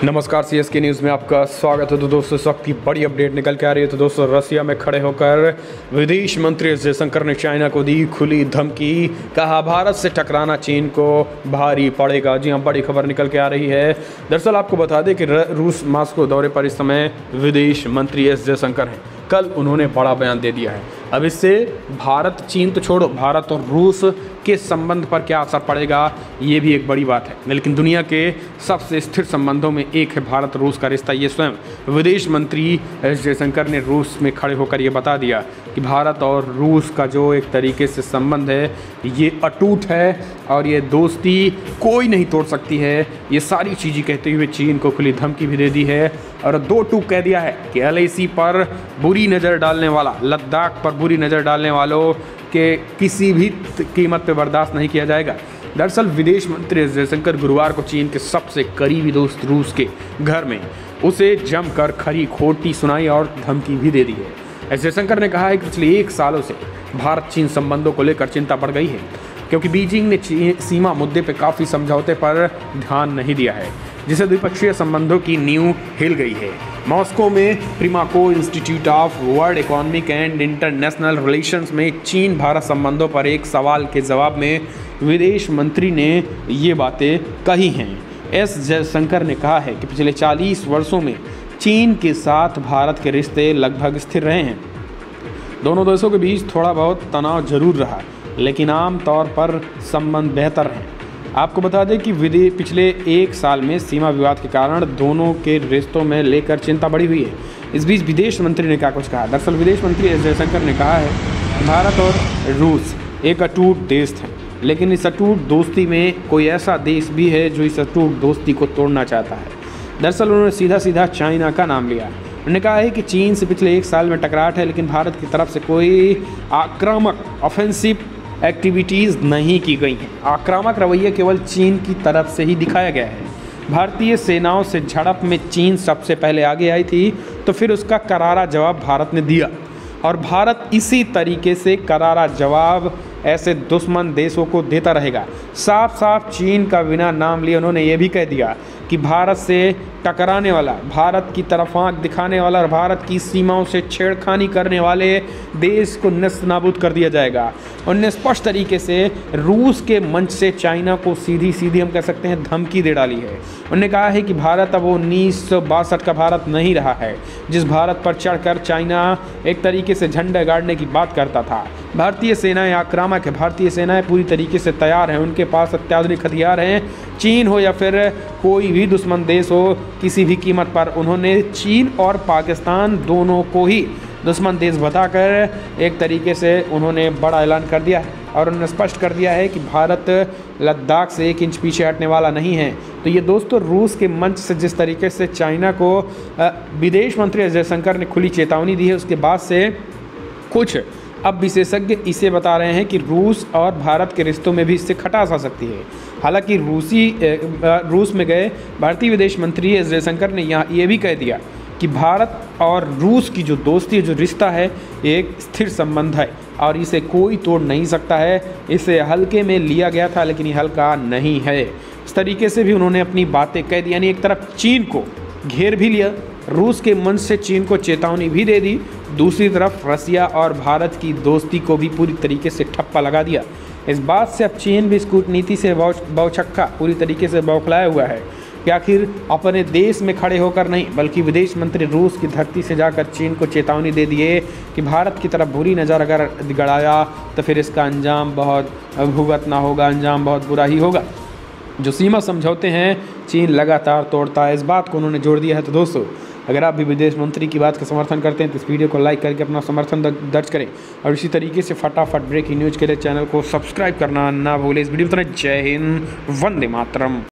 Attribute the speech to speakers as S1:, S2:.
S1: नमस्कार, CSK news में आपका स्वागत है। तो दोस्तों, इस वक्त की बड़ी अपडेट निकल के आ रही है। तो दोस्तों, रसिया में खड़े होकर विदेश मंत्री एस जयशंकर ने चाइना को दी खुली धमकी। कहा भारत से टकराना चीन को भारी पड़ेगा। जी हाँ, बड़ी खबर निकल के आ रही है। दरअसल आपको बता दें कि रूस मास्को दौरे पर इस समय विदेश मंत्री एस जयशंकर हैं। कल उन्होंने बड़ा बयान दे दिया है। अब इससे भारत चीन तो छोड़ो, भारत और रूस के संबंध पर क्या असर पड़ेगा, ये भी एक बड़ी बात है। लेकिन दुनिया के सबसे स्थिर संबंधों में एक है भारत रूस का रिश्ता। ये स्वयं विदेश मंत्री एस जयशंकर ने रूस में खड़े होकर ये बता दिया कि भारत और रूस का जो एक तरीके से संबंध है ये अटूट है और ये दोस्ती कोई नहीं तोड़ सकती है। ये सारी चीज़ें कहते हुए चीन को खुली धमकी भी दे दी है और दो टूक कह दिया है कि LAC पर बुरी नज़र डालने वाला, लद्दाख पर बुरी नज़र डालने वालों के किसी भी कीमत पर बर्दाश्त नहीं किया जाएगा। दरअसल विदेश मंत्री एस जयशंकर गुरुवार को चीन के सबसे करीबी दोस्त रूस के घर में उसे जमकर खरी खोटी सुनाई और धमकी भी दे दी है। एस जयशंकर ने कहा है कि पिछले 1 सालों से भारत चीन संबंधों को लेकर चिंता बढ़ गई है, क्योंकि बीजिंग ने सीमा मुद्दे पर काफ़ी समझौते पर ध्यान नहीं दिया है, जिससे द्विपक्षीय संबंधों की नींव हिल गई है। मॉस्को में Primakov institute of world economic and international relations में चीन भारत संबंधों पर एक सवाल के जवाब में विदेश मंत्री ने ये बातें कही हैं। एस जयशंकर ने कहा है कि पिछले 40 वर्षों में चीन के साथ भारत के रिश्ते लगभग स्थिर रहे हैं। दोनों देशों के बीच थोड़ा बहुत तनाव जरूर रहा, लेकिन आम तौर पर संबंध बेहतर हैं। आपको बता दें कि पिछले 1 साल में सीमा विवाद के कारण दोनों के रिश्तों में लेकर चिंता बढ़ी हुई है। इस बीच विदेश मंत्री ने क्या कुछ कहा। दरअसल विदेश मंत्री एस जयशंकर ने कहा है कि भारत और रूस एक अटूट देश है, लेकिन इस अटूट दोस्ती में कोई ऐसा देश भी है जो इस अटूट दोस्ती को तोड़ना चाहता है। दरअसल उन्होंने सीधा सीधा चाइना का नाम लिया। उन्होंने कहा है कि चीन से पिछले 1 साल में टकराहट है, लेकिन भारत की तरफ से कोई आक्रामक ऑफेंसिव एक्टिविटीज़ नहीं की गई हैं। आक्रामक रवैया केवल चीन की तरफ से ही दिखाया गया है। भारतीय सेनाओं से झड़प में चीन सबसे पहले आगे आई थी, तो फिर उसका करारा जवाब भारत ने दिया और भारत इसी तरीके से करारा जवाब ऐसे दुश्मन देशों को देता रहेगा। साफ साफ चीन का बिना नाम लिए उन्होंने ये भी कह दिया कि भारत से टकराने वाला, भारत की तरफ आँख दिखाने वाला और भारत की सीमाओं से छेड़खानी करने वाले देश को नस्तानाबूद कर दिया जाएगा। उन्होंने स्पष्ट तरीके से रूस के मंच से चाइना को सीधी सीधी हम कह सकते हैं धमकी दे डाली है। उन्होंने कहा है कि भारत अब 1962 का भारत नहीं रहा है, जिस भारत पर चढ़कर चाइना एक तरीके से झंडा गाड़ने की बात करता था। भारतीय सेनाएं आक्रामक है, भारतीय सेनाएं पूरी तरीके से तैयार हैं, उनके पास अत्याधुनिक हथियार हैं। चीन हो या फिर कोई भी दुश्मन देश हो, किसी भी कीमत पर उन्होंने चीन और पाकिस्तान दोनों को ही दुश्मन देश बताकर एक तरीके से उन्होंने बड़ा ऐलान कर दिया है और उन्होंने स्पष्ट कर दिया है कि भारत लद्दाख से 1 इंच पीछे हटने वाला नहीं है। तो ये दोस्तों, रूस के मंच से जिस तरीके से चाइना को विदेश मंत्री एस जयशंकर ने खुली चेतावनी दी है, उसके बाद से कुछ अब विशेषज्ञ इसे बता रहे हैं कि रूस और भारत के रिश्तों में भी इससे खटास आ सकती है। हालांकि रूस में गए भारतीय विदेश मंत्री एस जयशंकर ने यहाँ ये भी कह दिया कि भारत और रूस की जो दोस्ती, जो रिश्ता है, एक स्थिर संबंध है और इसे कोई तोड़ नहीं सकता है। इसे हल्के में लिया गया था, लेकिन ये हल्का नहीं है। इस तरीके से भी उन्होंने अपनी बातें कह दी, यानी एक तरफ चीन को घेर भी लिया, रूस के मंच से चीन को चेतावनी भी दे दी, दूसरी तरफ रसिया और भारत की दोस्ती को भी पूरी तरीके से ठप्पा लगा दिया। इस बात से अब चीन भी इस कूटनीति से बौछक्का पूरी तरीके से बौखलाया हुआ है कि आखिर अपने देश में खड़े होकर नहीं, बल्कि विदेश मंत्री रूस की धरती से जाकर चीन को चेतावनी दे दिए कि भारत की तरफ बुरी नज़र अगर गड़ाया तो फिर इसका अंजाम बहुत भुगतना होगा, अंजाम बहुत बुरा ही होगा। जो सीमा समझौते हैं चीन लगातार तोड़ता है, इस बात को उन्होंने जोड़ दिया है। तो दोस्तों, अगर आप भी विदेश मंत्री की बात का समर्थन करते हैं तो इस वीडियो को लाइक करके अपना समर्थन दर्ज करें और इसी तरीके से फटाफट ब्रेकिंग न्यूज़ के लिए चैनल को सब्सक्राइब करना ना भूलें। इस वीडियो में जय हिंद, वंदे मातरम।